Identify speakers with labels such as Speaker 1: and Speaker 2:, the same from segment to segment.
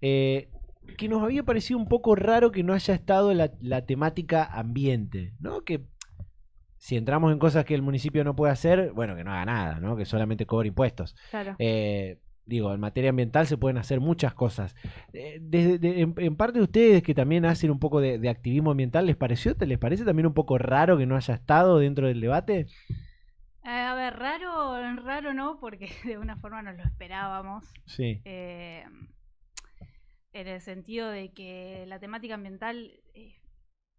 Speaker 1: eh, que nos había parecido un poco raro que no haya estado la temática ambiente, ¿no? Que si entramos en cosas que el municipio no puede hacer, bueno, que no haga nada, ¿no? Que solamente cobre impuestos.
Speaker 2: Claro.
Speaker 1: Digo, en materia ambiental se pueden hacer muchas cosas. En parte de ustedes que también hacen un poco de activismo ambiental, ¿les parece también un poco raro que no haya estado dentro del debate?
Speaker 2: A ver, raro no, porque de una forma nos lo esperábamos.
Speaker 1: Sí,
Speaker 2: eh, en el sentido de que la temática ambiental,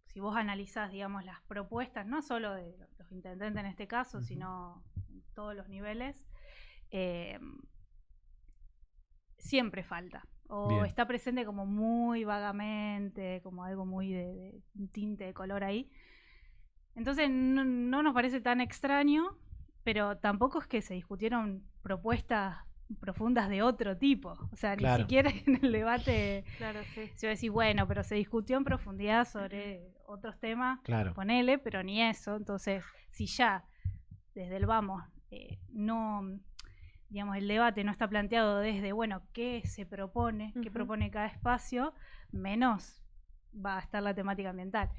Speaker 2: si vos analizás, digamos, las propuestas, no solo de los intendentes en este caso,
Speaker 1: ujú,
Speaker 2: sino en todos los niveles, eh, siempre falta. O
Speaker 1: bien,
Speaker 2: está presente como muy vagamente, como algo muy de un tinte de color ahí. Entonces no nos parece tan extraño, pero tampoco es que se discutieron propuestas profundas de otro tipo. O sea, ni
Speaker 1: claro,
Speaker 2: siquiera en el debate
Speaker 3: Claro, sí.
Speaker 2: se va a decir, bueno, pero se discutió en profundidad sobre otros temas,
Speaker 1: claro.
Speaker 2: ponele, pero ni eso. Entonces, si ya desde el vamos no, digamos, el debate no está planteado desde, bueno, qué se propone, qué
Speaker 3: Ujú.
Speaker 2: propone cada espacio, menos va a estar la temática ambiental.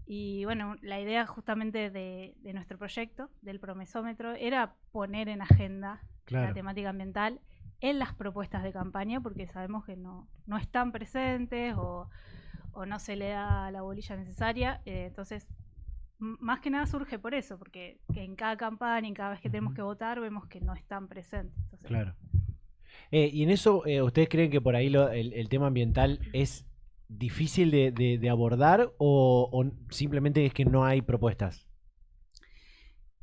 Speaker 2: Y bueno, la idea justamente de nuestro proyecto, del promesómetro, era poner en agenda la
Speaker 1: Claro.
Speaker 2: temática ambiental en las propuestas de campaña, porque sabemos que no están presentes o no se le da la bolilla necesaria. Entonces, más que nada surge por eso, porque que en cada campaña, en cada vez que tenemos
Speaker 1: Ujú,
Speaker 2: que votar, vemos que no están presentes. Entonces,
Speaker 1: claro. Y en eso, ¿ustedes creen que por ahí el tema ambiental es difícil de abordar o simplemente es que no hay propuestas?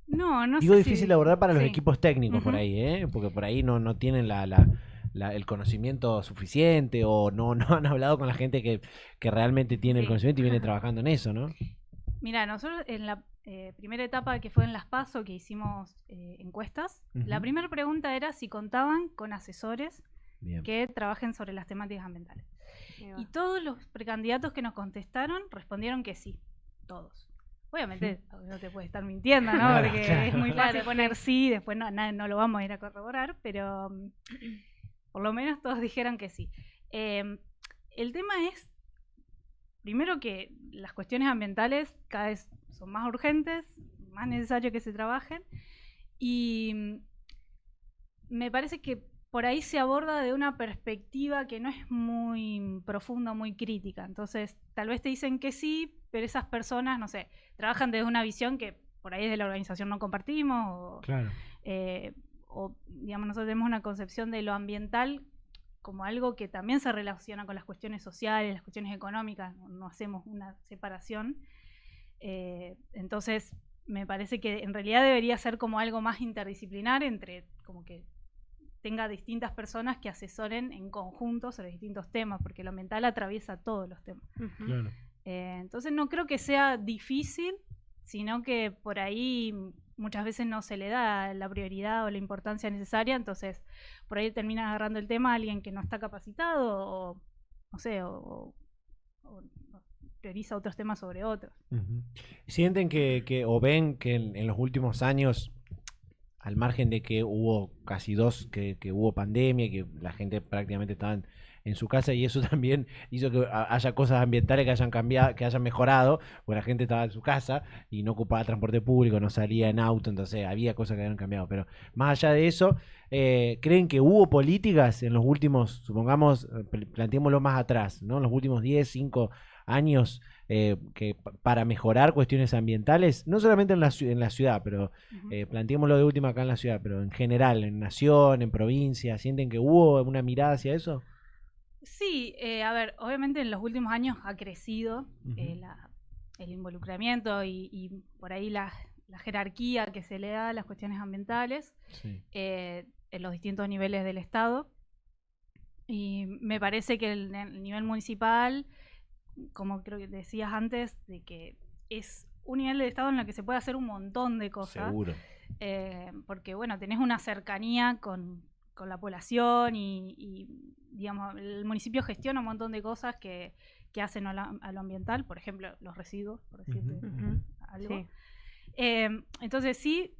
Speaker 2: no
Speaker 1: Digo
Speaker 2: sé
Speaker 1: difícil de
Speaker 2: si...
Speaker 1: abordar para los
Speaker 2: Sí.
Speaker 1: equipos técnicos por
Speaker 2: Ujú.
Speaker 1: ahí, ¿eh? Porque por ahí no tienen el conocimiento suficiente o no han hablado con la gente que realmente tiene el
Speaker 3: Sí.
Speaker 1: conocimiento y viene trabajando en eso, ¿no?
Speaker 2: Mira, nosotros en la primera etapa que fue en Las PASO, que hicimos encuestas, la
Speaker 1: Ujú,
Speaker 2: primera pregunta era si contaban con asesores
Speaker 1: bien.
Speaker 2: que trabajen sobre las temáticas ambientales.
Speaker 3: Ahí
Speaker 2: Y
Speaker 3: va.
Speaker 2: todos los precandidatos que nos contestaron respondieron que sí, todos.
Speaker 1: Ujú.
Speaker 2: Obviamente no te puede estar mintiendo, ¿no?
Speaker 1: Claro,
Speaker 2: Porque es
Speaker 1: claro.
Speaker 2: muy fácil
Speaker 3: Claro,
Speaker 2: poner
Speaker 3: sí.
Speaker 2: sí, después no lo vamos a ir a corroborar, pero por lo menos todos dijeron que sí. Eh, el tema es, primero que las cuestiones ambientales cada vez son más urgentes, más necesario que se trabajen, y me parece que por ahí se aborda de una perspectiva que no es muy profunda, muy crítica. Entonces, tal vez te dicen que sí, pero esas personas, no sé, trabajan desde una visión que por ahí desde la organización no compartimos,
Speaker 1: Claro.
Speaker 2: eh, o digamos, nosotros tenemos una concepción de lo ambiental como algo que también se relaciona con las cuestiones sociales, las cuestiones económicas, no hacemos una separación. Entonces, me parece que en realidad debería ser como algo más interdisciplinar entre como que tenga distintas personas que asesoren en conjunto sobre distintos temas, porque lo ambiental atraviesa todos los temas.
Speaker 3: Ujú.
Speaker 1: Claro.
Speaker 2: Entonces no creo que sea difícil, sino que por ahí muchas veces no se le da la prioridad o la importancia necesaria, entonces por ahí termina agarrando el tema a alguien que no está capacitado o no sé, o prioriza otros temas sobre otros.
Speaker 1: Ujú. ¿Sienten o ven que en los últimos años, al margen de que hubo casi dos, que hubo pandemia, que la gente prácticamente estaba en su casa y eso también hizo que haya cosas ambientales que hayan cambiado, que hayan mejorado, porque la gente estaba en su casa y no ocupaba transporte público, no salía en auto, entonces había cosas que habían cambiado. Pero más allá de eso, ¿creen que hubo políticas en los últimos, supongamos, planteémoslo más atrás, ¿no? En los últimos 10 5 años para mejorar cuestiones ambientales, no solamente en la ciudad, pero
Speaker 2: Uh -huh.
Speaker 1: planteémoslo de última acá en la ciudad, pero en general, en nación, en provincia, ¿sienten que hubo una mirada hacia eso?
Speaker 2: Sí, a ver, obviamente en los últimos años ha crecido
Speaker 1: Ujú.
Speaker 2: el involucramiento y por ahí la jerarquía que se le da a las cuestiones ambientales
Speaker 1: Sí.
Speaker 2: en los distintos niveles del Estado. Y me parece que el nivel municipal, como creo que decías antes, de que es un nivel del Estado en el que se puede hacer un montón de cosas,
Speaker 1: Seguro.
Speaker 2: porque bueno, tenés una cercanía con la población digamos, el municipio gestiona un montón de cosas que hacen a lo ambiental, por ejemplo, los residuos, por decirte
Speaker 1: Ujú,
Speaker 3: Ujú.
Speaker 2: algo.
Speaker 3: Sí.
Speaker 2: Entonces sí,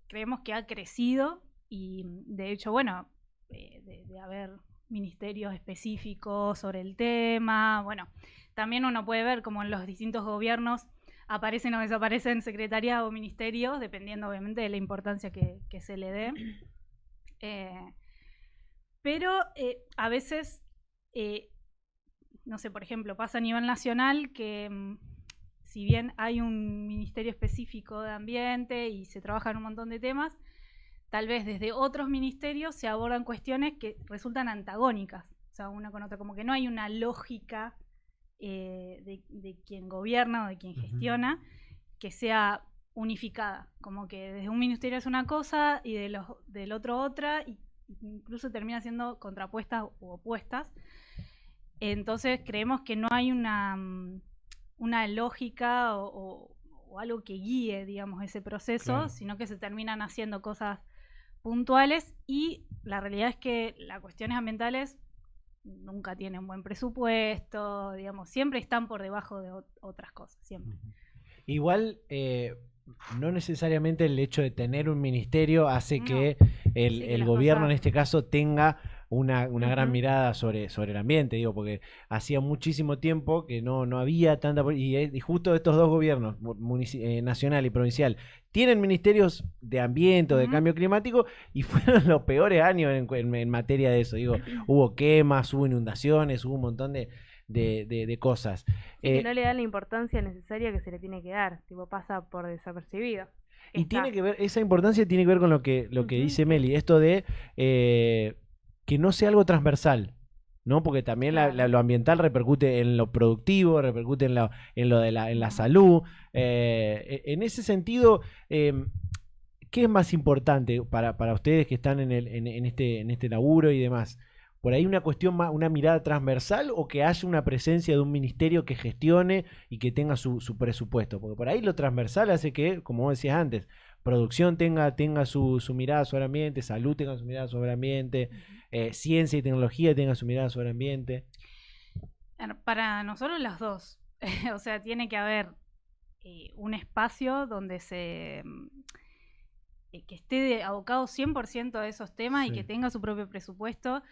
Speaker 2: creemos que ha crecido y de hecho, bueno, de haber ministerios específicos sobre el tema. Bueno, también uno puede ver cómo en los distintos gobiernos aparecen o desaparecen secretarías o ministerios, dependiendo obviamente de la importancia que se le dé. Pero a veces, no sé, por ejemplo, pasa a nivel nacional que si bien hay un ministerio específico de ambiente y se trabaja en un montón de temas, tal vez desde otros ministerios se abordan cuestiones que resultan antagónicas, o sea, una con otra, como que no hay una lógica de quien gobierna o de quien gestiona que sea unificada, como que desde un ministerio es una cosa y del otro otra, y incluso termina siendo contrapuestas u opuestas. Entonces creemos que no hay una lógica o algo que guíe, digamos, ese proceso, claro, sino que se terminan haciendo cosas puntuales, y la realidad es que las cuestiones ambientales nunca tienen buen presupuesto, digamos, siempre están por debajo de otras cosas, siempre.
Speaker 1: Igual, no necesariamente el hecho de tener un ministerio hace que el gobierno en este caso tenga una gran mirada sobre el ambiente, digo, porque hacía muchísimo tiempo que no había tanta, y justo estos dos gobiernos, nacional y provincial, tienen ministerios de ambiente o de cambio climático, y fueron los peores años en materia de eso, digo, hubo quemas, hubo inundaciones, hubo un montón de cosas.
Speaker 3: Sí, que no le dan la importancia necesaria que se le tiene que dar, tipo pasa por desapercibido.
Speaker 1: Y tiene que ver, esa importancia tiene que ver con lo que dice Meli, esto de que no sea algo transversal, ¿no? Porque también
Speaker 3: Claro.
Speaker 1: lo ambiental repercute en lo productivo, repercute en la salud. En ese sentido, ¿qué es más importante para ustedes que están en este laburo y demás? ¿Por ahí una cuestión más, una mirada transversal, o que haya una presencia de un ministerio que gestione y que tenga su presupuesto? Porque por ahí lo transversal hace que, como vos decías antes, producción tenga su mirada sobre el ambiente, salud tenga su mirada sobre el ambiente, ciencia y tecnología tenga su mirada sobre el ambiente.
Speaker 2: Para nosotros las dos. O sea, tiene que haber un espacio donde que esté abocado 100% a esos temas, sí, y que tenga su propio presupuesto.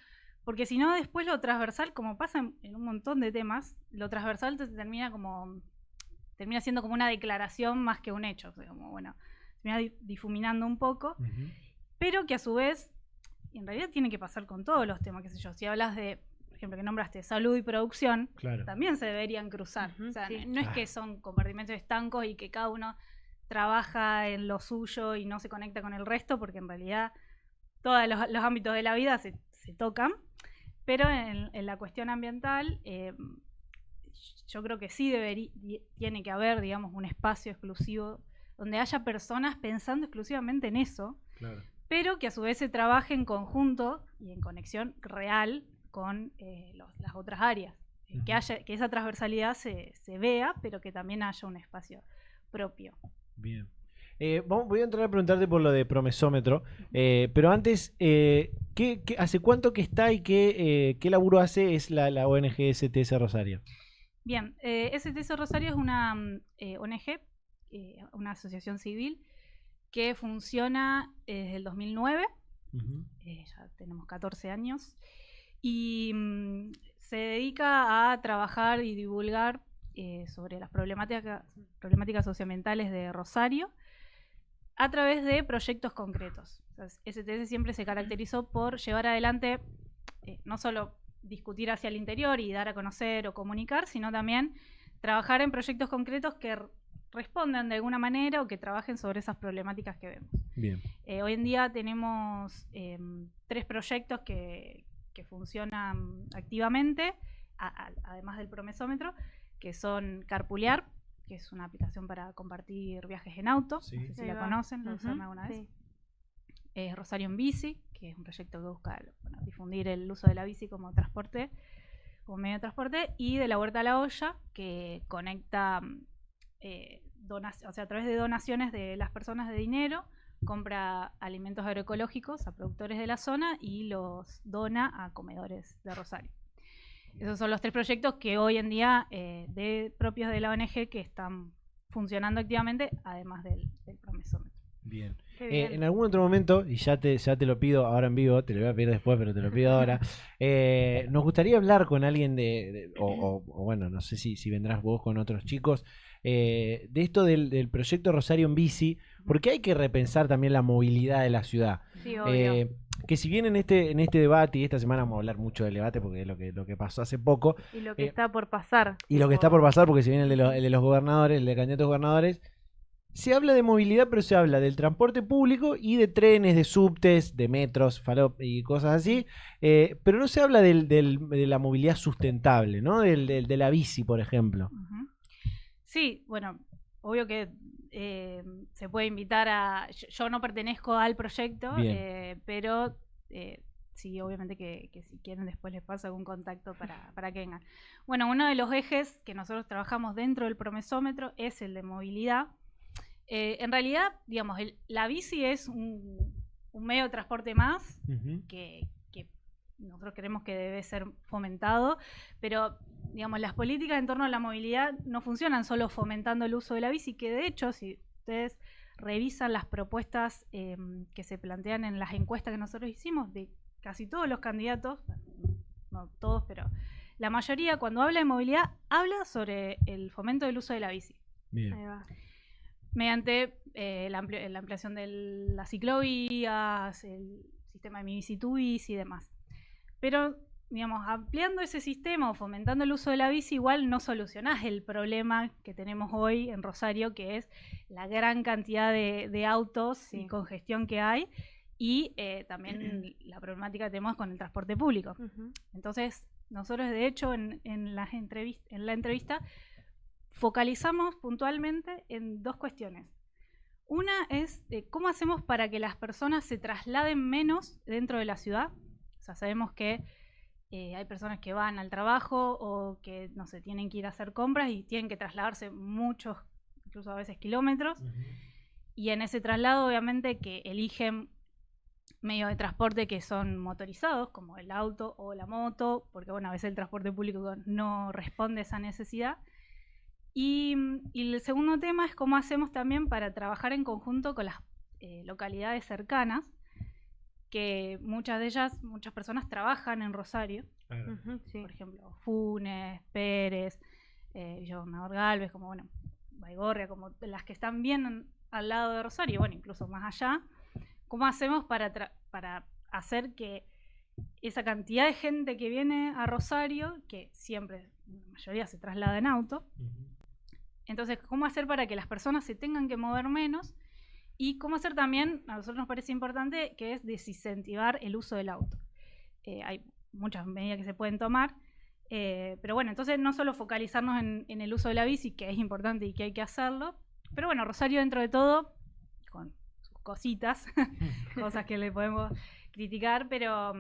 Speaker 2: Porque si no, después lo transversal, como pasa en un montón de temas, lo transversal termina siendo como una declaración más que un hecho. O sea, como, bueno, termina difuminando un poco, pero que a su vez, en realidad tiene que pasar con todos los temas, qué sé yo. Si hablas de, por ejemplo, que nombraste salud y producción, claro, también se deberían cruzar. O sea, sí, no es que son compartimentos estancos y que cada uno trabaja en lo suyo y no se conecta con el resto, porque en realidad todos los ámbitos de la vida se tocan. Pero en la cuestión ambiental, yo creo que sí tiene que haber, digamos, un espacio exclusivo donde haya personas pensando exclusivamente en eso, claro, pero que a su vez se trabaje en conjunto y en conexión real con las otras áreas. Que esa transversalidad se vea, pero que también haya un espacio propio.
Speaker 1: Bien. Voy a entrar a preguntarte por lo de Promesómetro, pero antes, ¿hace cuánto que está y qué laburo hace es la ONG STS Rosario?
Speaker 2: Bien, STS Rosario es una ONG, una asociación civil que funciona desde el 2009, ya tenemos 14 años, y se dedica a trabajar y divulgar sobre las problemáticas socioambientales de Rosario a través de proyectos concretos. O sea, STS siempre se caracterizó por llevar adelante no solo discutir hacia el interior y dar a conocer o comunicar, sino también trabajar en proyectos concretos que respondan de alguna manera o que trabajen sobre esas problemáticas que vemos.
Speaker 1: Bien.
Speaker 2: Hoy en día tenemos 3 proyectos que funcionan activamente, además del promesómetro, que son Carpoolear, que es una aplicación para compartir viajes en auto, sí, no sé si la conocen, ¿la usaron alguna vez? Rosario en Bici, que es un proyecto que busca difundir el uso de la bici como transporte, como medio de transporte, y de la Huerta a la Olla, que conecta, o sea, a través de donaciones de las personas de dinero, compra alimentos agroecológicos a productores de la zona y los dona a comedores de Rosario. Esos son los 3 proyectos que hoy en día propios de la ONG que están funcionando activamente, además del promesómetro.
Speaker 1: Bien.
Speaker 3: Qué bien.
Speaker 1: En algún otro momento, y ya te lo pido ahora en vivo, te lo voy a pedir después, pero te lo pido ahora, nos gustaría hablar con alguien o bueno, no sé si vendrás vos con otros chicos, de esto del proyecto Rosario en Bici, porque hay que repensar también la movilidad de la ciudad.
Speaker 3: Sí, obvio.
Speaker 1: Que si bien en este debate, y esta semana vamos a hablar mucho del debate porque es lo que pasó hace poco,
Speaker 3: Y lo que
Speaker 1: eh,
Speaker 3: está por pasar.
Speaker 1: y lo que está por pasar, porque si viene el de los gobernadores, el de candidatos gobernadores, se habla de movilidad, pero se habla del transporte público y de trenes, de subtes, de metros, falop y cosas así, pero no se habla de la movilidad sustentable, ¿no? De la bici, por ejemplo.
Speaker 2: Ujú. Sí, bueno, obvio que se puede invitar a... Yo no pertenezco al proyecto,
Speaker 1: Bien.
Speaker 2: pero sí, obviamente que si quieren después les paso algún contacto para que vengan. Bueno, uno de los ejes que nosotros trabajamos dentro del promesómetro es el de movilidad. En realidad, digamos, la bici es un medio de transporte más
Speaker 1: Ujú.
Speaker 2: que nosotros creemos que debe ser fomentado, pero digamos, las políticas en torno a la movilidad no funcionan solo fomentando el uso de la bici, que de hecho, si ustedes revisan las propuestas que se plantean en las encuestas que nosotros hicimos de casi todos los candidatos, no todos, pero la mayoría, cuando habla de movilidad, habla sobre el fomento del uso de la bici.
Speaker 1: Bien.
Speaker 3: Ahí va.
Speaker 2: Mediante la ampliación de las ciclovías, el sistema de Mi Bici Tu Bici y demás. Pero, digamos, ampliando ese sistema o fomentando el uso de la bici, igual no solucionás el problema que tenemos hoy en Rosario, que es la gran cantidad de autos y congestión que hay, y también la problemática que tenemos con el transporte público. Entonces, nosotros, de hecho, en la entrevista focalizamos puntualmente en dos cuestiones. Una es cómo hacemos para que las personas se trasladen menos dentro de la ciudad. O sea, sabemos que hay personas que van al trabajo o que, no sé, tienen que ir a hacer compras y tienen que trasladarse muchos, incluso a veces kilómetros. Y en ese traslado, obviamente, que eligen medios de transporte que son motorizados, como el auto o la moto, porque, bueno, a veces el transporte público no responde a esa necesidad. Y el segundo tema es cómo hacemos también para trabajar en conjunto con las localidades cercanas, que muchas de ellas, muchas personas trabajan en Rosario.
Speaker 3: Sí.
Speaker 2: Por ejemplo, Funes, Pérez, Gobernador Galvez, como bueno, Baigorria, como las que están bien al lado de Rosario, bueno, incluso más allá. ¿Cómo hacemos para hacer que esa cantidad de gente que viene a Rosario, que siempre, la mayoría se traslada en auto, entonces, ¿cómo hacer para que las personas se tengan que mover menos? Y cómo hacer también, a nosotros nos parece importante, que es desincentivar el uso del auto. Hay muchas medidas que se pueden tomar, pero bueno, entonces no solo focalizarnos en el uso de la bici, que es importante y que hay que hacerlo, pero bueno, Rosario dentro de todo, con sus cositas, cosas que le podemos criticar, pero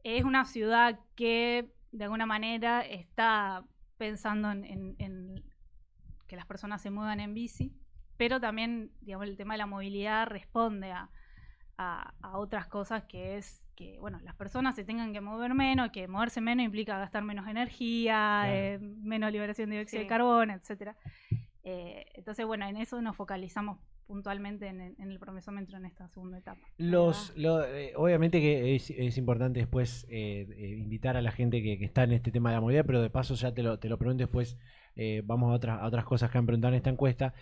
Speaker 2: es una ciudad que de alguna manera está pensando en que las personas se muevan en bici, pero también, digamos, el tema de la movilidad responde a otras cosas, que es que, bueno, las personas se tengan que mover menos, que moverse menos implica gastar menos energía, claro, menos liberación de dióxido de carbono, etcétera. Entonces, bueno, en eso nos focalizamos puntualmente en el promesómetro en esta segunda etapa.
Speaker 1: Obviamente que es importante después invitar a la gente que está en este tema de la movilidad, pero de paso ya te lo pregunto después. Vamos a otras cosas que han preguntado en esta encuesta.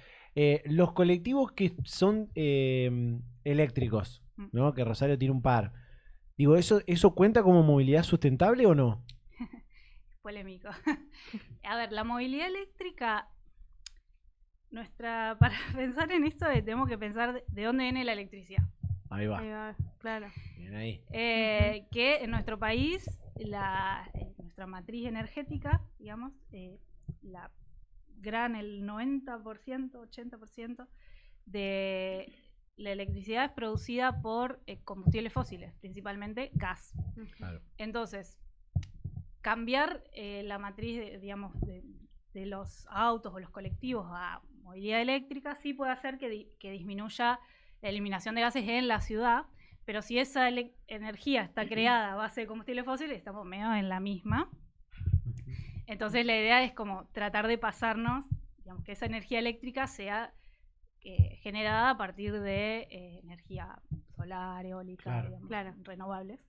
Speaker 1: Los colectivos que son eléctricos, ¿no? Que Rosario tiene un par. Digo, ¿eso cuenta como movilidad sustentable o no?
Speaker 2: Polémico. A ver, la movilidad eléctrica, para pensar en esto tenemos que pensar de dónde viene la electricidad.
Speaker 1: Ahí va.
Speaker 3: Claro.
Speaker 1: Bien ahí.
Speaker 2: Que en nuestro país, nuestra matriz energética, digamos, el 90%, 80% de la electricidad es producida por combustibles fósiles, principalmente gas.
Speaker 1: Claro.
Speaker 2: Entonces, cambiar la matriz de los autos o los colectivos a movilidad eléctrica sí puede hacer que disminuya la eliminación de gases en la ciudad, pero si esa energía está creada a base de combustibles fósiles, estamos medio en la misma. Entonces la idea es como tratar de pasarnos, digamos, que esa energía eléctrica sea generada a partir de energía solar, eólica,
Speaker 1: Claro.
Speaker 2: digamos,
Speaker 3: Claro.
Speaker 2: renovables.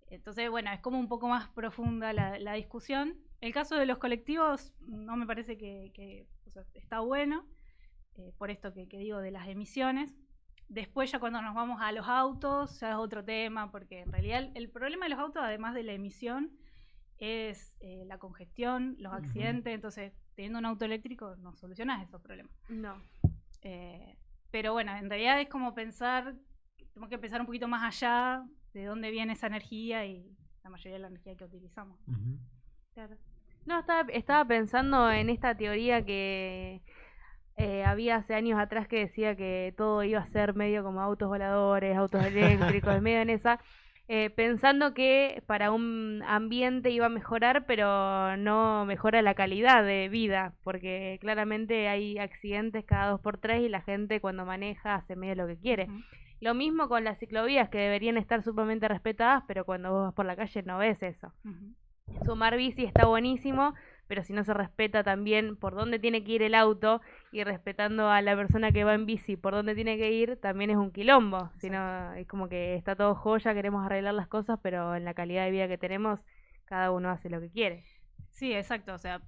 Speaker 2: Entonces, bueno, es como un poco más profunda la discusión. El caso de los colectivos no me parece que o sea, está bueno, por esto que digo de las emisiones. Después ya cuando nos vamos a los autos, ya es otro tema, porque en realidad el problema de los autos, además de la emisión, es la congestión, los accidentes. Entonces, teniendo un auto eléctrico no solucionas esos problemas.
Speaker 3: No.
Speaker 2: Pero bueno, en realidad es como pensar, tenemos que pensar un poquito más allá de dónde viene esa energía y la mayoría de la energía que utilizamos.
Speaker 3: Claro. No, estaba pensando en esta teoría que había hace años atrás que decía que todo iba a ser medio como autos voladores, autos eléctricos, medio en esa, pensando que para un ambiente iba a mejorar, pero no mejora la calidad de vida, porque claramente hay accidentes cada 2 por 3 y la gente cuando maneja hace medio lo que quiere. Lo mismo con las ciclovías, que deberían estar sumamente respetadas, pero cuando vos vas por la calle no ves eso. Sumar bici está buenísimo, pero si no se respeta también por dónde tiene que ir el auto y respetando a la persona que va en bici por dónde tiene que ir, también es un quilombo. Si no, es como que está todo joya, queremos arreglar las cosas, pero en la calidad de vida que tenemos, cada uno hace lo que quiere.
Speaker 2: Sí, exacto. O sea,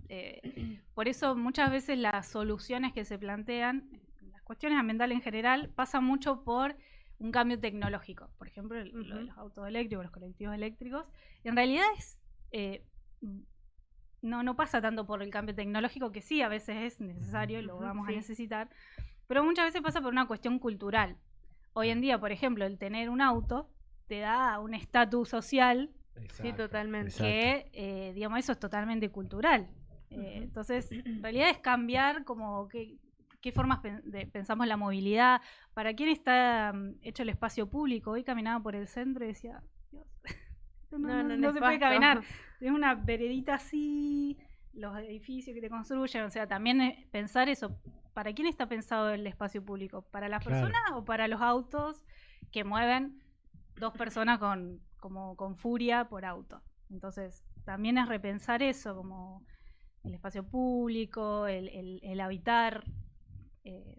Speaker 2: por eso muchas veces las soluciones que se plantean, las cuestiones ambientales en general, pasan mucho por un cambio tecnológico. Por ejemplo, lo de los autos eléctricos, los colectivos eléctricos. En realidad es... no pasa tanto por el cambio tecnológico, que sí, a veces es necesario, lo vamos a necesitar, pero muchas veces pasa por una cuestión cultural. Hoy en día, por ejemplo, el tener un auto te da un estatus social.
Speaker 1: Exacto,
Speaker 3: sí, totalmente.
Speaker 2: Que, digamos, eso es totalmente cultural. Entonces, en realidad es cambiar como qué formas pensamos la movilidad, para quién está hecho el espacio público. Hoy caminaba por el centro y decía, Dios, no se puede caminar. Es una veredita así, los edificios que te construyen, o sea, también pensar eso, ¿para quién está pensado el espacio público? ¿Para las personas o para los autos que mueven 2 personas con furia por auto? Entonces, también es repensar eso, como el espacio público, el habitar,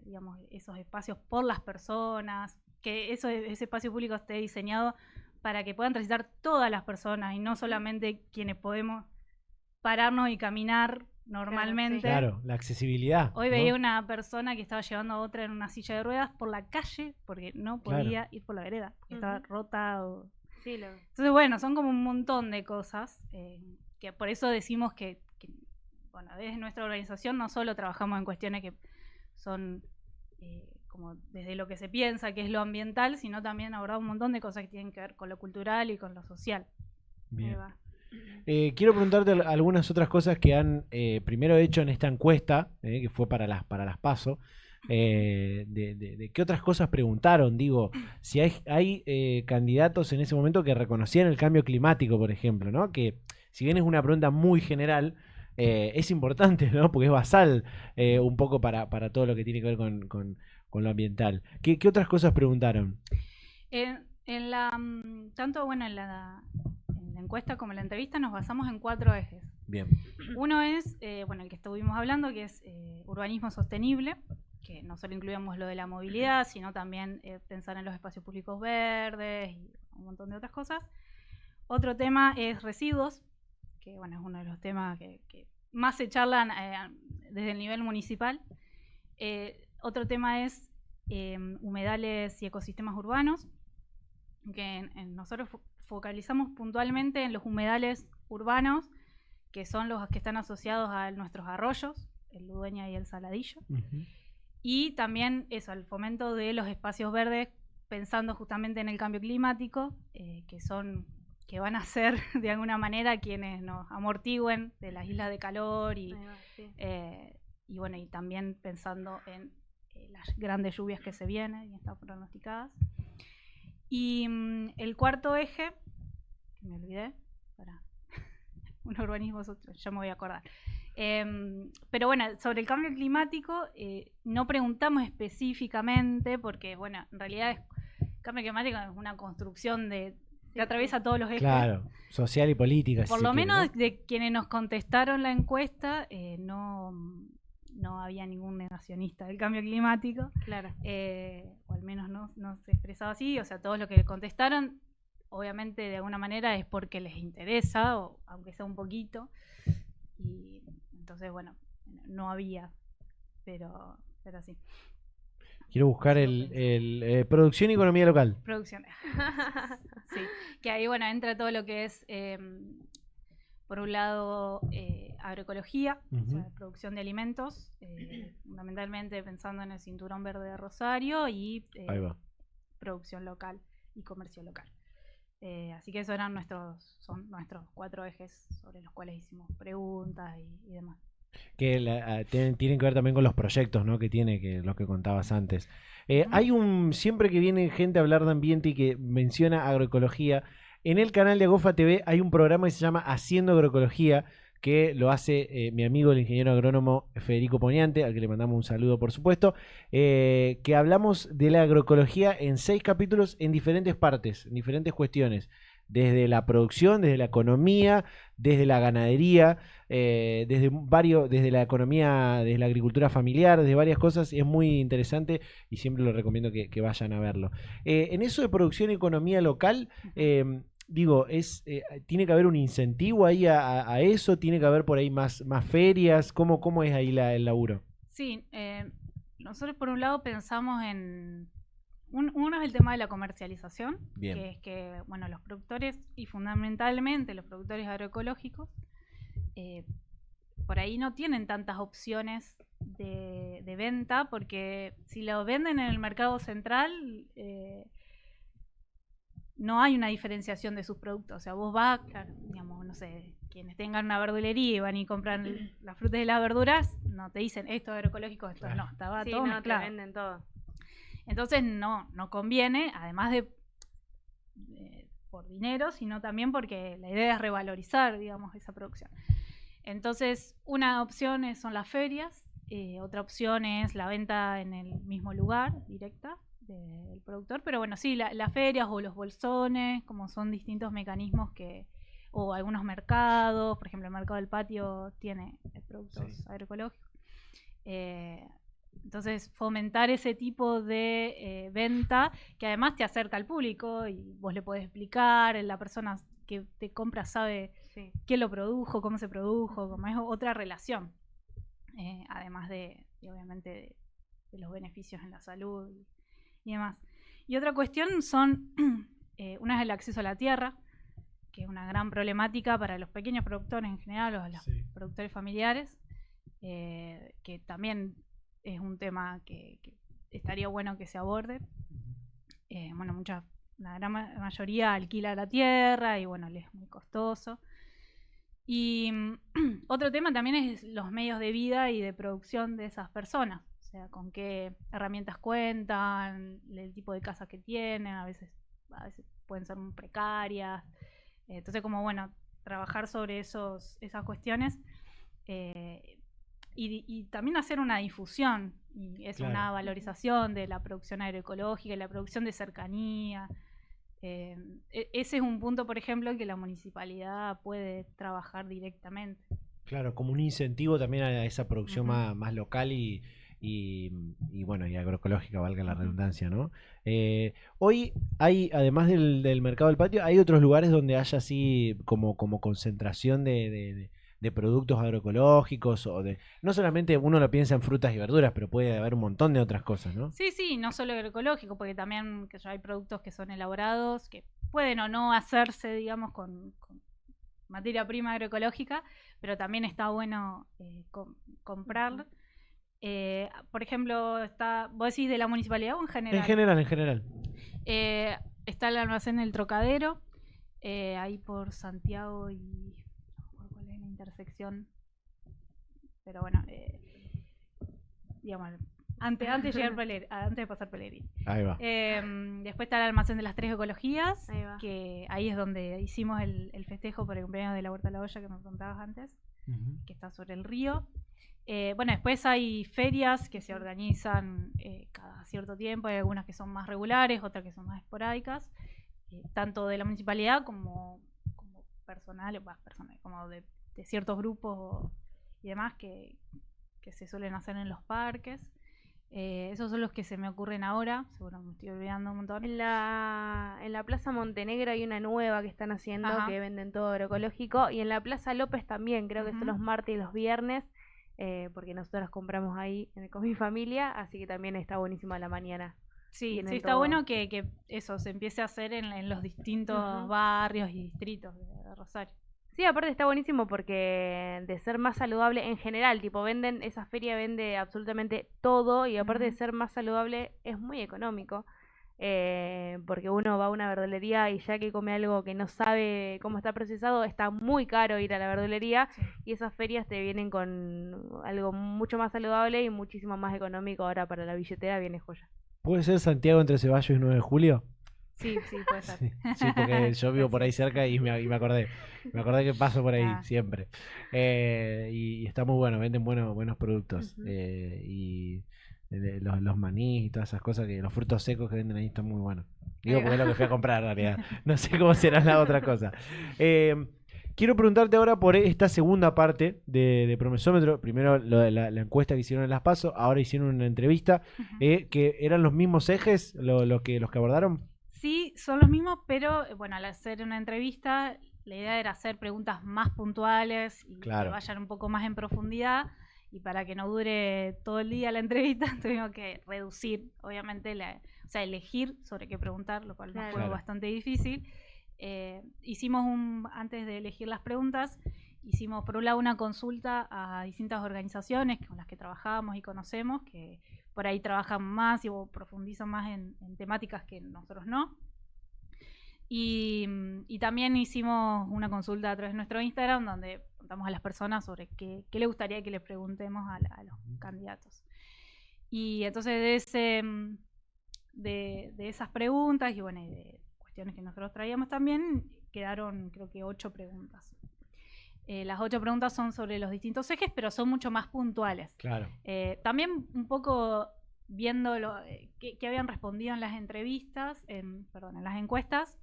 Speaker 2: digamos, esos espacios por las personas, que ese espacio público esté diseñado para que puedan transitar todas las personas y no solamente quienes podemos pararnos y caminar normalmente.
Speaker 1: Claro, la accesibilidad.
Speaker 2: Hoy veía una persona que estaba llevando a otra en una silla de ruedas por la calle porque no podía ir por la vereda, porque estaba rota. Entonces, bueno, son como un montón de cosas que por eso decimos que, bueno, desde nuestra organización no solo trabajamos en cuestiones que son... como desde lo que se piensa que es lo ambiental, sino también abordar un montón de cosas que tienen que ver con lo cultural y con lo social.
Speaker 1: Bien. Quiero preguntarte algunas otras cosas que han primero hecho en esta encuesta, que fue para las PASO. De qué otras cosas preguntaron, digo, si hay candidatos en ese momento que reconocían el cambio climático, por ejemplo, ¿no? Que si bien es una pregunta muy general, es importante, ¿no? Porque es basal un poco para todo lo que tiene que ver con lo ambiental. ¿Qué otras cosas preguntaron?
Speaker 2: Tanto bueno, en la encuesta como en la entrevista nos basamos en 4 ejes.
Speaker 1: Bien.
Speaker 2: Uno es, bueno, el que estuvimos hablando, que es urbanismo sostenible, que no solo incluimos lo de la movilidad, sino también pensar en los espacios públicos verdes y un montón de otras cosas. Otro tema es residuos, que bueno, es uno de los temas que más se charlan desde el nivel municipal. Otro tema es humedales y ecosistemas urbanos, que nosotros focalizamos puntualmente en los humedales urbanos, que son los que están asociados a nuestros arroyos, el Ludueña y el Saladillo. Y también eso, el fomento de los espacios verdes, pensando justamente en el cambio climático, que van a ser de alguna manera quienes nos amortigüen de las islas de calor y bueno, y también pensando en las grandes lluvias que se vienen y están pronosticadas. Y el cuarto eje, que me olvidé, un urbanismo, ya me voy a acordar. Pero bueno, sobre el cambio climático no preguntamos específicamente porque, bueno, en realidad el cambio climático es una construcción que atraviesa todos los ejes.
Speaker 1: Claro, social y política.
Speaker 2: Por lo menos de quienes nos contestaron la encuesta, no no había ningún negacionista del cambio climático,
Speaker 3: Claro.
Speaker 2: o al menos no se expresaba así. O sea, todos los que contestaron, obviamente de alguna manera es porque les interesa, o aunque sea un poquito, y entonces, bueno, no había, pero sí.
Speaker 1: Quiero buscar producción y economía local.
Speaker 2: Producción. Sí, que ahí, bueno, entra todo lo que es, por un lado, agroecología, o sea, producción de alimentos, fundamentalmente pensando en el Cinturón Verde de Rosario, y
Speaker 1: Ahí va.
Speaker 2: producción local y comercio local. Así que esos son nuestros 4 ejes sobre los cuales hicimos preguntas y demás.
Speaker 1: Que tienen que ver también con los proyectos, ¿no? Que tiene, que los que contabas antes. Hay siempre que viene gente a hablar de ambiente y que menciona agroecología, en el canal de Agofa TV hay un programa que se llama Haciendo Agroecología, que lo hace mi amigo el ingeniero agrónomo Federico Poniante, al que le mandamos un saludo por supuesto, que hablamos de la agroecología en 6 capítulos en diferentes partes, en diferentes cuestiones, desde la producción, desde la economía, desde la ganadería, desde la economía, desde la agricultura familiar, desde varias cosas. Es muy interesante y siempre lo recomiendo que vayan a verlo. En eso de producción y economía local, digo, tiene que haber un incentivo ahí a eso, tiene que haber por ahí más ferias. ¿Cómo es ahí el laburo?
Speaker 2: Sí, nosotros por un lado pensamos en... Uno es el tema de la comercialización,
Speaker 1: Bien.
Speaker 2: que es que, bueno, los productores, y fundamentalmente los productores agroecológicos, por ahí no tienen tantas opciones de venta, porque si lo venden en el mercado central, no hay una diferenciación de sus productos. O sea, vos vas, digamos, no sé, quienes tengan una verdulería y van y compran las frutas y las verduras, no te dicen esto es agroecológico, esto no, estaba todo mezclado.
Speaker 3: Te venden todo.
Speaker 2: Entonces no conviene, además de por dinero, sino también porque la idea es revalorizar, digamos, esa producción. Entonces, una opción son las ferias, otra opción es la venta en el mismo lugar, directa, del productor. Pero bueno, sí, las ferias o los bolsones, como son distintos mecanismos o algunos mercados, por ejemplo, el mercado del patio tiene productos agroecológicos. Entonces, fomentar ese tipo de venta, que además te acerca al público y vos le podés explicar, la persona que te compra sabe quién lo produjo, cómo se produjo, como es otra relación, además obviamente de los beneficios en la salud y demás. Y otra cuestión son, una es el acceso a la tierra, que es una gran problemática para los pequeños productores en general, los productores familiares, que también es un tema que estaría bueno que se aborde. Bueno, la gran mayoría alquila la tierra y bueno, les es muy costoso. Y otro tema también es los medios de vida y de producción de esas personas, o sea, con qué herramientas cuentan, el tipo de casa que tienen, a veces pueden ser muy precarias. Entonces, como bueno, trabajar sobre esas cuestiones, y también hacer una difusión, y es una valorización de la producción agroecológica y la producción de cercanía. Ese es un punto, por ejemplo, que la municipalidad puede trabajar directamente.
Speaker 1: Claro, como un incentivo también a esa producción más local y bueno, y agroecológica, valga la redundancia, ¿no? Hoy hay, además del mercado del patio, hay otros lugares donde haya así como concentración de productos agroecológicos, no solamente uno lo piensa en frutas y verduras, pero puede haber un montón de otras cosas, ¿no?
Speaker 2: Sí, no solo agroecológico, porque también hay productos que son elaborados, que pueden o no hacerse, digamos, con materia prima agroecológica, pero también está bueno comprarlo. Por ejemplo, ¿vos decís de la municipalidad o en general?
Speaker 1: En general.
Speaker 2: Está el almacén del Trocadero, ahí por Santiago y... no sé cuál es la intersección, pero bueno, digamos, antes de pasar Pellegrini.
Speaker 1: Ahí va.
Speaker 2: Después está el almacén de las 3 ecologías, que ahí es donde hicimos el festejo por el cumpleaños de la Huerta de la Olla que me contabas antes, que está sobre el río. Bueno, después hay ferias que se organizan cada cierto tiempo, hay algunas que son más regulares, otras que son más esporádicas, tanto de la municipalidad como personales, como de ciertos grupos y demás que que se suelen hacer en los parques. Esos son los que se me ocurren ahora, seguro me estoy olvidando un montón.
Speaker 3: En la Plaza Montenegro hay una nueva que están haciendo,
Speaker 2: Ajá.
Speaker 3: que venden todo agroecológico, y en la Plaza López también, creo que son
Speaker 2: Ujú.
Speaker 3: los martes y los viernes, porque nosotros compramos ahí con mi familia, así que también está buenísimo a la mañana.
Speaker 2: Sí,
Speaker 3: Tienen
Speaker 2: sí, está
Speaker 3: todo.
Speaker 2: bueno que eso se empiece a hacer en los distintos
Speaker 3: Ujú.
Speaker 2: barrios y distritos de Rosario.
Speaker 3: Sí, aparte está buenísimo porque de ser más saludable en general, tipo esa feria vende absolutamente todo y aparte de
Speaker 2: Ujú.
Speaker 3: ser más saludable es muy económico. Porque uno va a una verdulería y ya que come algo que no sabe cómo está procesado, está muy caro ir a la verdulería
Speaker 2: Sí.
Speaker 3: y esas ferias te vienen con algo mucho más saludable y muchísimo más económico. Ahora para la billetera viene joya.
Speaker 1: ¿Puede ser Santiago entre Ceballos y 9 de julio?
Speaker 2: Sí, sí, puede ser.
Speaker 1: Sí, sí, porque yo vivo por ahí
Speaker 2: Gracias.
Speaker 1: cerca y me acordé. Me acordé que paso por ahí
Speaker 2: Ah,
Speaker 1: siempre. Y está muy bueno, venden buenos productos.
Speaker 3: Ujú.
Speaker 1: Y los manís y todas esas cosas, que los frutos secos que venden ahí están muy buenos. Digo
Speaker 3: Ahí
Speaker 1: porque es
Speaker 3: va.
Speaker 1: lo que fui a comprar en realidad. No sé cómo será la otra cosa. Eh, Quiero preguntarte ahora por esta segunda parte de Promesómetro. Primero lo de la encuesta que hicieron en Las PASO, ahora hicieron una entrevista,
Speaker 2: ujú.
Speaker 1: que eran los mismos ejes los que abordaron.
Speaker 2: Sí, son los mismos, pero bueno, al hacer una entrevista, la idea era hacer preguntas más puntuales y
Speaker 1: Claro.
Speaker 2: que vayan un poco más en profundidad. Y para que no dure todo el día la entrevista, tuvimos que reducir, obviamente, o sea, elegir sobre qué preguntar, lo cual nos
Speaker 3: Claro.
Speaker 2: fue
Speaker 1: Claro.
Speaker 2: bastante difícil. Hicimos antes de elegir las preguntas, hicimos por un lado una consulta a distintas organizaciones con las que trabajamos y conocemos, que por ahí trabajan más y profundizan más en temáticas que nosotros no. Y también hicimos una consulta a través de nuestro Instagram donde preguntamos a las personas sobre qué le gustaría que les preguntemos a los candidatos. Y entonces de esas preguntas y bueno, y de cuestiones que nosotros traíamos también, quedaron creo que 8 preguntas. Las 8 preguntas son sobre los distintos ejes, pero son mucho más puntuales.
Speaker 1: Claro.
Speaker 2: También un poco viendo qué habían respondido en las entrevistas, en las encuestas,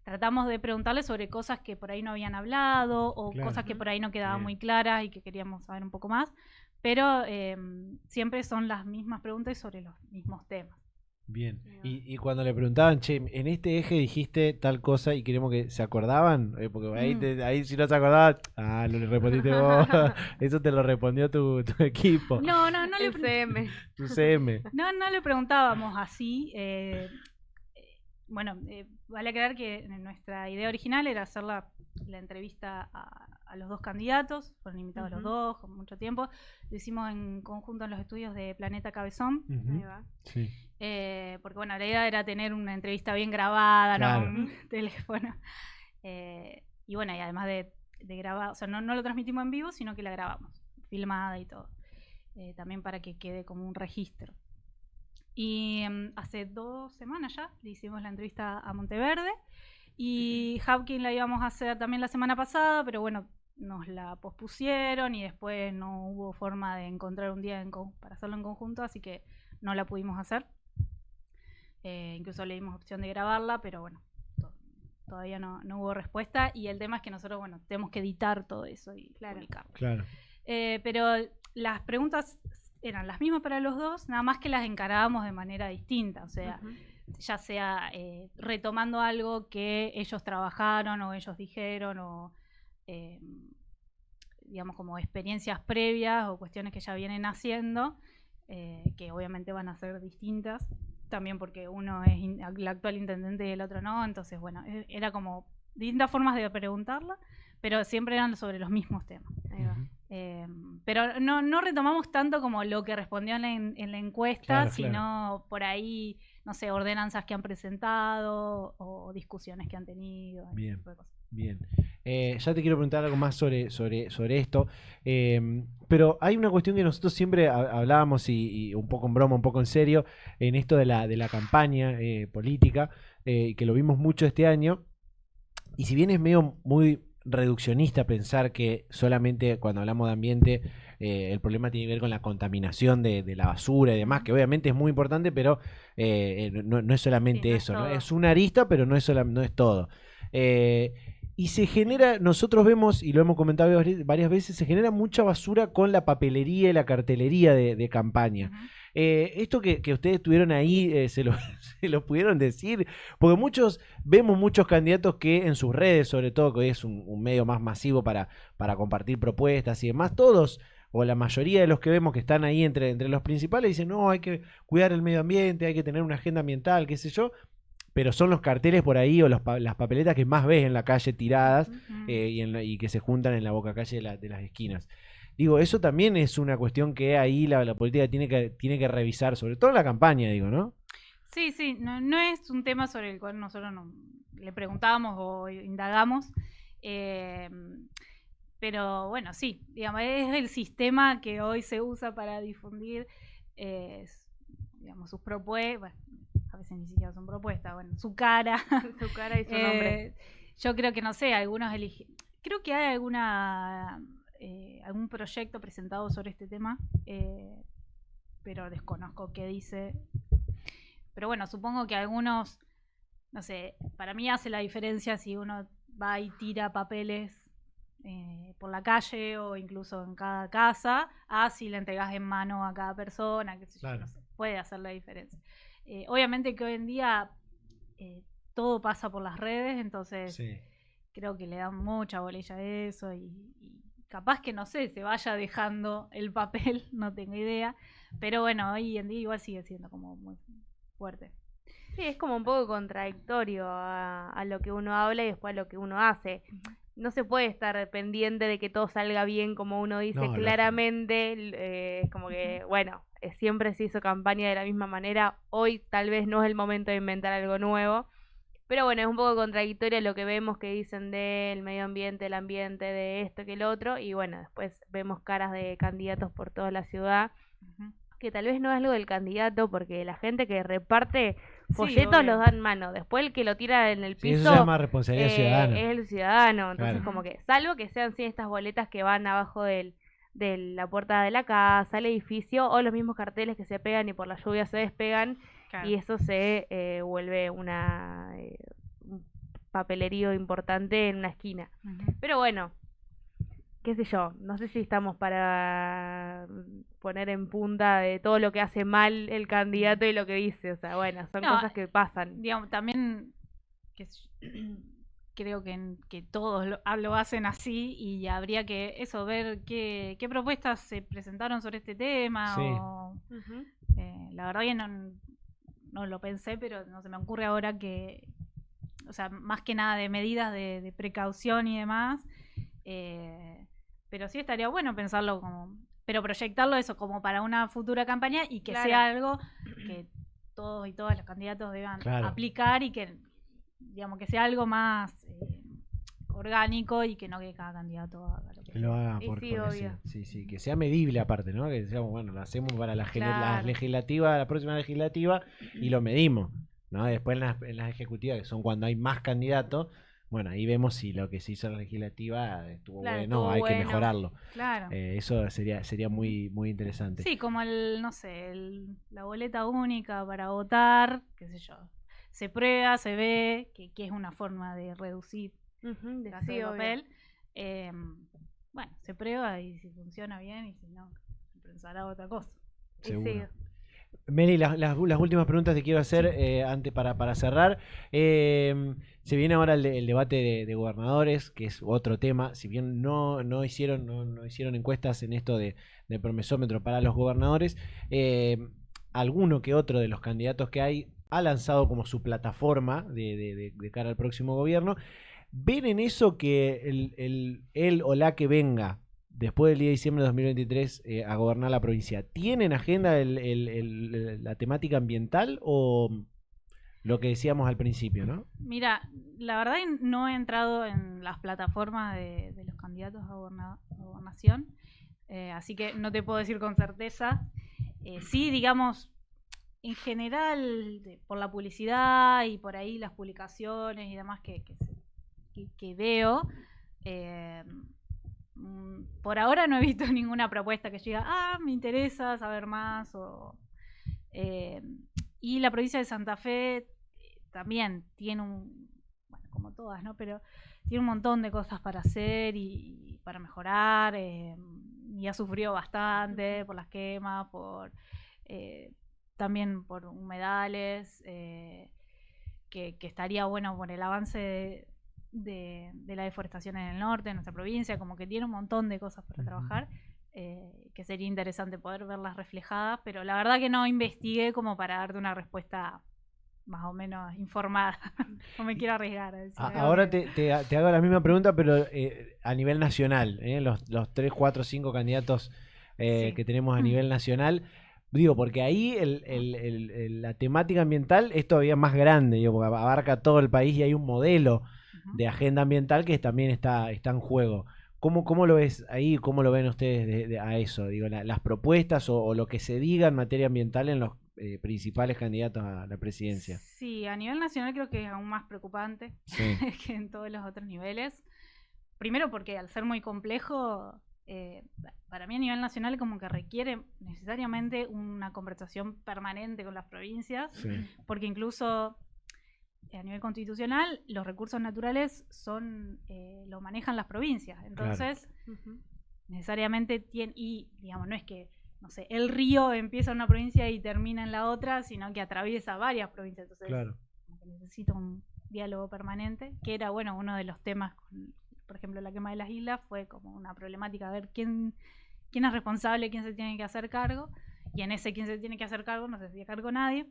Speaker 2: tratamos de preguntarles sobre cosas que por ahí no habían hablado o
Speaker 1: Claro.
Speaker 2: cosas que por ahí no quedaban
Speaker 1: Bien.
Speaker 2: muy claras y que queríamos saber un poco más, pero siempre son las mismas preguntas y sobre los mismos temas.
Speaker 1: Bien.
Speaker 3: Ahí va.
Speaker 1: Y cuando le preguntaban, che, en este eje dijiste tal cosa y queremos que se acordaban, porque ahí si no se acordaban, lo le respondiste vos, eso te lo respondió tu equipo,
Speaker 2: No
Speaker 3: El CM.
Speaker 1: tu CM.
Speaker 2: No le preguntábamos así. Bueno, vale aclarar que nuestra idea original era hacer la entrevista a los dos candidatos, fueron invitados los
Speaker 3: Ujú.
Speaker 2: dos con mucho tiempo. Lo hicimos en conjunto en los estudios de Planeta Cabezón,
Speaker 3: Ahí va.
Speaker 1: Sí.
Speaker 2: porque bueno, la idea era tener una entrevista bien grabada,
Speaker 1: Claro.
Speaker 2: no un teléfono. Y bueno, y además de grabar, o sea, no lo transmitimos en vivo, sino que la grabamos, filmada y todo. También para que quede como un registro. Y hace 2 semanas ya le hicimos la entrevista a Monteverde y Hawking la íbamos a hacer también la semana pasada, pero bueno, nos la pospusieron y después no hubo forma de encontrar un día para hacerlo en conjunto, así que no la pudimos hacer. Incluso le dimos opción de grabarla, pero bueno, todavía no hubo respuesta y el tema es que nosotros, bueno, tenemos que editar todo eso y publicarlo.
Speaker 1: Claro.
Speaker 2: Pero las preguntas eran las mismas para los dos, nada más que las encarábamos de manera distinta, o sea,
Speaker 3: Ujú.
Speaker 2: ya sea retomando algo que ellos trabajaron o ellos dijeron o digamos como experiencias previas o cuestiones que ya vienen haciendo, que obviamente van a ser distintas, también porque uno es el actual intendente y el otro no, entonces bueno, era como distintas formas de preguntarla, pero siempre eran sobre los mismos temas.
Speaker 3: Ahí va.
Speaker 2: Pero no retomamos tanto como lo que respondió en la encuesta,
Speaker 1: Claro,
Speaker 2: sino
Speaker 1: claro.
Speaker 2: por ahí, no sé, ordenanzas que han presentado o discusiones que han tenido. ese
Speaker 1: Bien.
Speaker 2: tipo de cosas.
Speaker 1: Bien. Ya te quiero preguntar algo más sobre esto, pero hay una cuestión que nosotros siempre hablábamos y un poco en broma, un poco en serio, en esto de la campaña política, que lo vimos mucho este año, y si bien es medio muy reduccionista pensar que solamente cuando hablamos de ambiente el problema tiene que ver con la contaminación de la basura y demás, que obviamente es muy importante, pero no es solamente
Speaker 3: Sí, no es
Speaker 1: eso, ¿no?
Speaker 3: todo.
Speaker 1: Es una arista, pero no es todo. Y se genera, nosotros vemos, y lo hemos comentado varias veces, se genera mucha basura con la papelería y la cartelería de campaña.
Speaker 2: Ujú.
Speaker 1: Esto que ustedes tuvieron ahí, se lo pudieron decir, porque vemos muchos candidatos que en sus redes, sobre todo, que hoy es un medio más masivo para compartir propuestas y demás, todos, o la mayoría de los que vemos que están ahí entre los principales, dicen, no, hay que cuidar el medio ambiente, hay que tener una agenda ambiental, qué sé yo, pero son los carteles por ahí o las papeletas que más ves en la calle tiradas
Speaker 2: Ujú.
Speaker 1: y que se juntan en la boca calle de las esquinas. Digo, eso también es una cuestión que ahí la política tiene que revisar, sobre todo en la campaña, digo, ¿no?
Speaker 2: Sí, sí, no es un tema sobre el cual nosotros le preguntamos o indagamos, eh, pero bueno, sí, digamos, es el sistema que hoy se usa para difundir, digamos, sus propuestas, bueno, a veces ni siquiera son propuestas, bueno, su cara.
Speaker 3: Su cara y su nombre.
Speaker 2: Yo creo que, no sé, algunos eligen, creo que hay algún proyecto presentado sobre este tema, pero desconozco qué dice. Pero bueno, supongo que algunos, no sé, para mí hace la diferencia si uno va y tira papeles por la calle o incluso en cada casa, a si le entregas en mano a cada persona, qué sé yo,
Speaker 1: Claro.
Speaker 2: no sé, puede hacer la diferencia. Obviamente que hoy en día todo pasa por las redes, entonces
Speaker 1: Sí.
Speaker 2: creo que le dan mucha bolilla a eso y capaz que, no sé, se vaya dejando el papel, no tengo idea, pero bueno, hoy en día igual sigue siendo como muy fuerte.
Speaker 3: Sí, es como un poco contradictorio a lo que uno habla y después a lo que uno hace. No se puede estar pendiente de que todo salga bien como uno dice
Speaker 1: No,
Speaker 3: claramente. Es como que, bueno, siempre se hizo campaña de la misma manera. Hoy tal vez no es el momento de inventar algo nuevo. Pero bueno, es un poco contradictorio lo que vemos que dicen del medio ambiente, el ambiente, de esto que el otro. Y bueno, después vemos caras de candidatos por toda la ciudad.
Speaker 2: Ujú.
Speaker 3: Que tal vez no es algo del candidato, porque la gente que reparte
Speaker 2: Sí,
Speaker 3: folletos
Speaker 2: obvio.
Speaker 3: los da en mano. Después el que lo tira en el
Speaker 1: Sí, eso se
Speaker 3: piso
Speaker 1: llama responsabilidad ciudadana.
Speaker 3: es el ciudadano. Entonces
Speaker 1: Claro.
Speaker 3: como que, salvo que sean sí estas boletas que van abajo de la puerta de la casa, el edificio, o los mismos carteles que se pegan y por la lluvia se despegan,
Speaker 2: Claro.
Speaker 3: y eso se vuelve un papelerío importante en una esquina.
Speaker 2: Ujú.
Speaker 3: Pero bueno, qué sé yo, no sé si estamos para poner en punta de todo lo que hace mal el candidato y lo que dice, o sea, bueno, son
Speaker 2: No,
Speaker 3: cosas que pasan.
Speaker 2: digamos, también qué sé yo, creo que todos lo hacen así y habría que eso, ver qué propuestas se presentaron sobre este tema
Speaker 1: Sí.
Speaker 2: o
Speaker 3: Ujú.
Speaker 2: la verdad que no lo pensé, pero no se me ocurre ahora que, o sea, más que nada de medidas de precaución y demás, pero sí estaría bueno pensarlo como, pero proyectarlo eso como para una futura campaña y que
Speaker 3: Claro.
Speaker 2: sea algo que todos y todas los candidatos deban
Speaker 1: Claro.
Speaker 2: aplicar y que, digamos, que sea algo más orgánico y que no que cada candidato haga lo que
Speaker 1: Que lo haga
Speaker 3: Y
Speaker 1: por,
Speaker 3: sí,
Speaker 1: porque
Speaker 3: obvio.
Speaker 1: sí, que sea medible aparte, ¿no? Que decíamos, bueno, lo hacemos para la
Speaker 3: Claro.
Speaker 1: legislativa, la próxima legislativa, y lo medimos, ¿no? Después en las ejecutivas, que son cuando hay más candidatos, bueno, ahí vemos si lo que se hizo en la legislativa estuvo
Speaker 3: Claro,
Speaker 1: bueno,
Speaker 3: estuvo
Speaker 1: hay que
Speaker 3: bueno.
Speaker 1: mejorarlo.
Speaker 2: Claro.
Speaker 1: Eso sería muy interesante.
Speaker 2: Sí, como no sé, la boleta única para votar, qué sé yo. Se prueba, se ve que es una forma de reducir
Speaker 3: Ujú,
Speaker 2: el gasto
Speaker 3: sí,
Speaker 2: de
Speaker 3: obvio.
Speaker 2: papel. Bueno, se prueba y si funciona bien y si no, se pensará otra cosa.
Speaker 3: Y
Speaker 1: Seguro.
Speaker 3: sí.
Speaker 1: Meli, las últimas preguntas te quiero hacer antes para cerrar. Se viene ahora el debate de gobernadores, que es otro tema. Si bien no hicieron encuestas en esto de promesómetro para los gobernadores, alguno que otro de los candidatos que hay ha lanzado como su plataforma de cara al próximo gobierno. ¿Ven en eso que él o la que venga después del 10 de diciembre de 2023 a gobernar la provincia, ¿tienen agenda la temática ambiental o lo que decíamos al principio, no?
Speaker 2: Mira, la verdad no he entrado en las plataformas de los candidatos a gobernación, así que no te puedo decir con certeza. Sí, digamos, en general, por la publicidad y por ahí las publicaciones y demás que veo, por ahora no he visto ninguna propuesta que yo diga, me interesa saber más. Y la provincia de Santa Fe también tiene como todas, ¿no? Pero tiene un montón de cosas para hacer y para mejorar, y ha sufrido bastante por las quemas, también por humedales, que estaría bueno por el avance de la deforestación en el norte, en nuestra provincia, como que tiene un montón de cosas para trabajar, que sería interesante poder verlas reflejadas, pero la verdad que no investigué como para darte una respuesta más o menos informada. No me quiero arriesgar a decir algo
Speaker 1: Ahora
Speaker 2: que-
Speaker 1: te hago la misma pregunta, pero a nivel nacional, los 3, 4, 5 candidatos
Speaker 2: Sí.
Speaker 1: que tenemos a nivel nacional. Digo, porque ahí la temática ambiental es todavía más grande, digo, porque abarca todo el país y hay un modelo
Speaker 2: Ujú.
Speaker 1: de agenda ambiental que también está en juego. ¿Cómo lo ves ahí? ¿Cómo lo ven ustedes a eso? Digo, las propuestas o lo que se diga en materia ambiental en los principales candidatos a la presidencia.
Speaker 2: Sí, a nivel nacional creo que es aún más preocupante
Speaker 1: Sí,
Speaker 2: que en todos los otros niveles. Primero porque al ser muy complejo, para mí a nivel nacional como que requiere necesariamente una conversación permanente con las provincias,
Speaker 1: sí,
Speaker 2: porque incluso a nivel constitucional los recursos naturales lo manejan las provincias. Entonces,
Speaker 3: Ujú.
Speaker 2: necesariamente y digamos, no es que, no sé, el río empieza en una provincia y termina en la otra, sino que atraviesa varias provincias. Entonces,
Speaker 1: claro.
Speaker 2: como que necesita un diálogo permanente, que era, bueno, uno de los temas por ejemplo, la quema de las islas fue como una problemática, a ver quién es responsable, quién se tiene que hacer cargo, y en ese quién se tiene que hacer cargo no se hacía cargo nadie.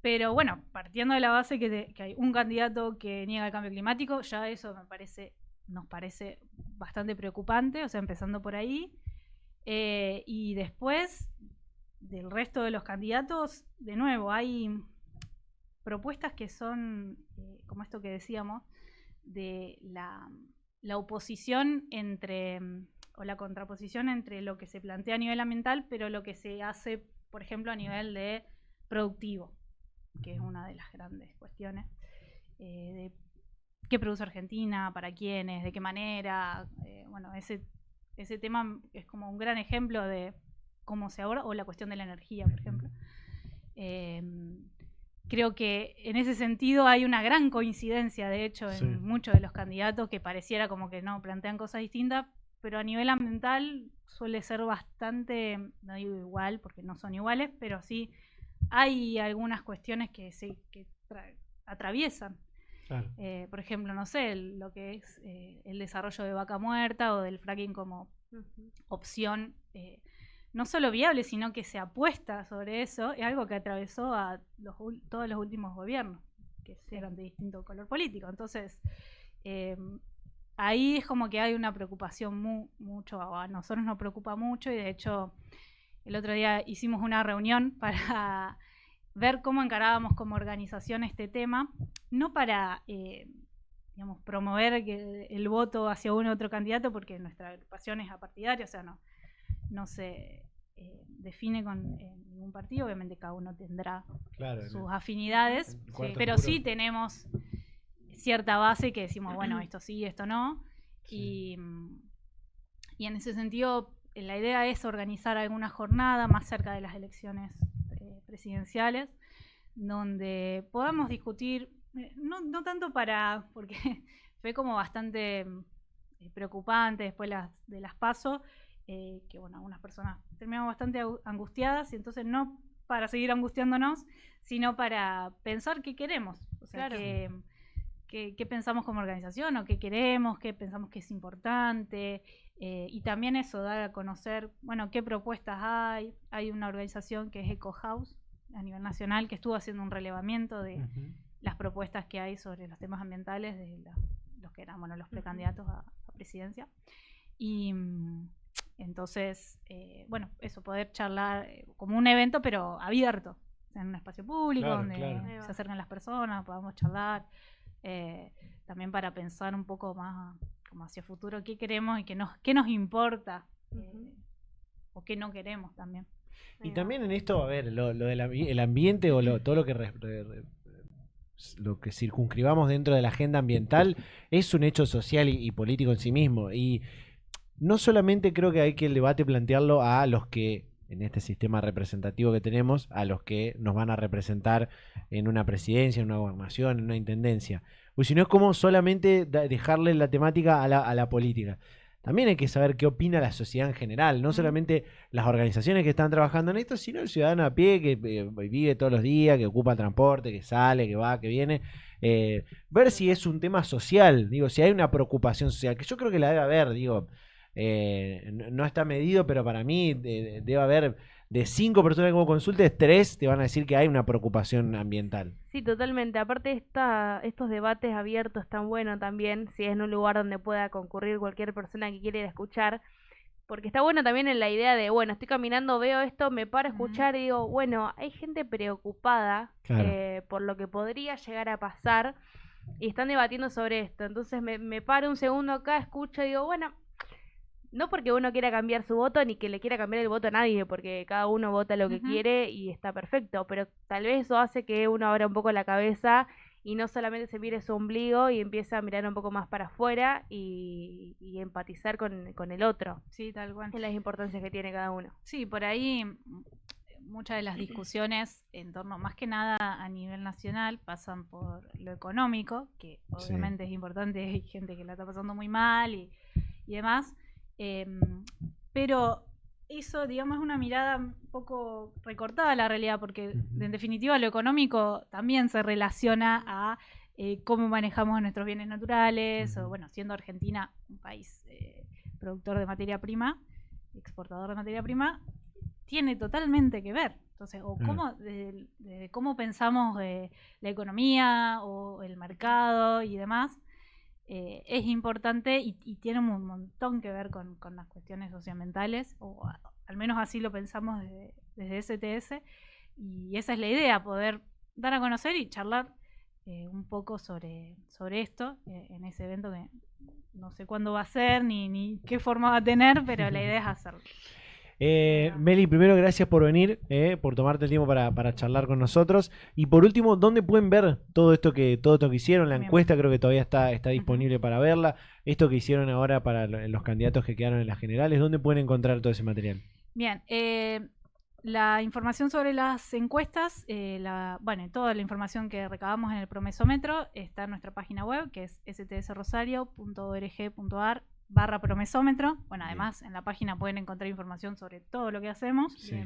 Speaker 2: Pero bueno, partiendo de la base que hay un candidato que niega el cambio climático, ya eso nos parece bastante preocupante, o sea, empezando por ahí. Y después del resto de los candidatos, de nuevo, hay propuestas que son, como esto que decíamos, de la oposición o la contraposición entre lo que se plantea a nivel ambiental, pero lo que se hace, por ejemplo, a nivel de productivo, que es una de las grandes cuestiones, de qué produce Argentina, para quiénes, de qué manera. Bueno, ese tema es como un gran ejemplo de cómo se aborda, o la cuestión de la energía, por ejemplo. Creo que en ese sentido hay una gran coincidencia, de hecho,
Speaker 1: Sí.
Speaker 2: en muchos de los candidatos, que pareciera como que no plantean cosas distintas, pero a nivel ambiental suele ser bastante, no digo igual porque no son iguales, pero sí hay algunas cuestiones que atraviesan.
Speaker 1: Claro.
Speaker 2: Por ejemplo, no sé, lo que es el desarrollo de Vaca Muerta o del fracking como opción, no solo viable, sino que se apuesta sobre eso, es algo que atravesó a todos los últimos gobiernos, que eran de distinto color político. Entonces, ahí es como que hay una preocupación mucho, a nosotros nos preocupa mucho, y de hecho el otro día hicimos una reunión para ver cómo encarábamos como organización este tema, no para digamos, promover el voto hacia uno u otro candidato, porque nuestra agrupación es apartidaria, o sea, no se define con ningún partido, obviamente cada uno tendrá
Speaker 1: Claro,
Speaker 2: sus afinidades,
Speaker 1: cuarto
Speaker 2: pero
Speaker 1: oscuro.
Speaker 2: sí tenemos cierta base que decimos, bueno, esto sí, esto no,
Speaker 1: Sí.
Speaker 2: y en ese sentido la idea es organizar alguna jornada más cerca de las elecciones presidenciales, donde podamos discutir, no tanto porque fue como bastante preocupante después de las PASO, que bueno, algunas personas terminaron bastante angustiadas, y entonces no para seguir angustiándonos, sino para pensar qué queremos, o sea,
Speaker 3: Claro.
Speaker 2: qué pensamos como organización, o qué queremos, qué pensamos que es importante, y también eso, dar a conocer, bueno, qué propuestas hay una organización que es Eco House a nivel nacional, que estuvo haciendo un relevamiento de las propuestas que hay sobre los temas ambientales de los que eran, bueno, los precandidatos a presidencia. Y entonces, bueno, eso, poder charlar como un evento, pero abierto, en un espacio público,
Speaker 1: Claro,
Speaker 2: donde
Speaker 1: claro.
Speaker 2: se acerquen las personas, podamos charlar, también para pensar un poco más como hacia futuro qué queremos y qué nos importa, o qué no queremos también.
Speaker 1: Y también en esto, a ver, lo del el ambiente o todo lo que circunscribamos dentro de la agenda ambiental es un hecho social y político en sí mismo. Y no solamente creo que hay que el debate plantearlo a los que en este sistema representativo que tenemos a los que nos van a representar en una presidencia, en una gobernación, en una intendencia. Pues si no es como solamente dejarle la temática a la política. También hay que saber qué opina la sociedad en general, no solamente las organizaciones que están trabajando en esto, sino el ciudadano a pie que vive todos los días, que ocupa transporte, que sale, que va, que viene. Ver si es un tema social, digo, si hay una preocupación social, que yo creo que la debe haber, digo, no está medido, pero para mí debe haber de 5 personas que vos consultes, 3 te van a decir que hay una preocupación ambiental.
Speaker 3: Sí, totalmente. Aparte, estos debates abiertos están buenos también, si es en un lugar donde pueda concurrir cualquier persona que quiera ir a escuchar. Porque está bueno también en la idea de, bueno, estoy caminando, veo esto, me paro a escuchar y digo, bueno, hay gente preocupada
Speaker 1: Claro.
Speaker 3: por lo que podría llegar a pasar y están debatiendo sobre esto. Entonces me paro un segundo acá, escucho y digo, bueno, no porque uno quiera cambiar su voto ni que le quiera cambiar el voto a nadie, porque cada uno vota lo que quiere y está perfecto, pero tal vez eso hace que uno abra un poco la cabeza y no solamente se mire su ombligo y empiece a mirar un poco más para afuera y empatizar con el otro,
Speaker 2: Sí, tal cual.
Speaker 3: en las importancias que tiene cada uno.
Speaker 2: Sí, por ahí muchas de las discusiones en torno, más que nada a nivel nacional, pasan por lo económico, que obviamente es importante, hay gente que la está pasando muy mal y demás, pero eso, digamos, es una mirada un poco recortada a la realidad, porque en definitiva lo económico también se relaciona a cómo manejamos nuestros bienes naturales, o bueno, siendo Argentina un país productor de materia prima, exportador de materia prima, tiene totalmente que ver. Entonces, o cómo, de cómo pensamos la economía o el mercado y demás, es importante y tiene un montón que ver con las cuestiones socioambientales, o al menos así lo pensamos desde STS, y esa es la idea, poder dar a conocer y charlar un poco sobre esto en ese evento que no sé cuándo va a ser ni qué forma va a tener, pero la idea es hacerlo.
Speaker 1: Meli, primero gracias por venir, por tomarte el tiempo para charlar con nosotros. Y por último, ¿dónde pueden ver todo esto que hicieron? La encuesta creo que todavía está disponible para verla. Esto que hicieron ahora para los candidatos que quedaron en las generales, ¿dónde pueden encontrar todo ese material?
Speaker 2: Bien, la información sobre las encuestas, toda la información que recabamos en el promesómetro está en nuestra página web, que es stsrosario.org.ar/promesómetro. Bueno, además en la página pueden encontrar información sobre todo lo que hacemos.
Speaker 1: Sí.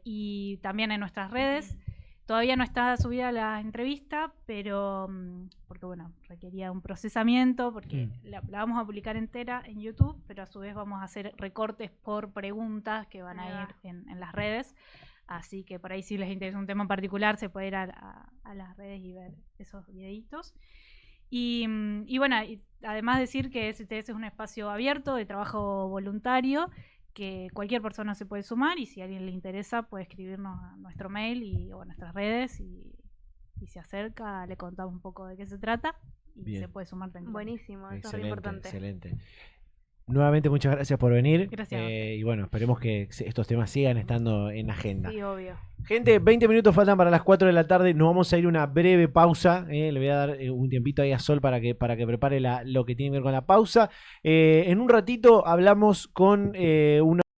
Speaker 2: Y también en nuestras redes. Todavía no está subida la entrevista, pero porque bueno, requería un procesamiento, porque la vamos a publicar entera en YouTube, pero a su vez vamos a hacer recortes por preguntas que van a ir en las redes. Así que por ahí si les interesa un tema en particular, se puede ir a las redes y ver esos videitos. Y bueno, además decir que STS es un espacio abierto de trabajo voluntario, que cualquier persona se puede sumar, y si a alguien le interesa puede escribirnos a nuestro mail o a nuestras redes y se acerca, le contamos un poco de qué se trata y se puede sumar también.
Speaker 3: Buenísimo, eso es muy importante.
Speaker 1: Excelente. Nuevamente muchas gracias por venir.
Speaker 2: Gracias.
Speaker 1: Y bueno, esperemos que estos temas sigan estando en agenda.
Speaker 3: Sí, obvio.
Speaker 1: Gente, 20 minutos faltan para las 4 de la tarde. Nos vamos a ir a una breve pausa. Le voy a dar un tiempito ahí a Sol para que prepare lo que tiene que ver con la pausa. En un ratito hablamos con una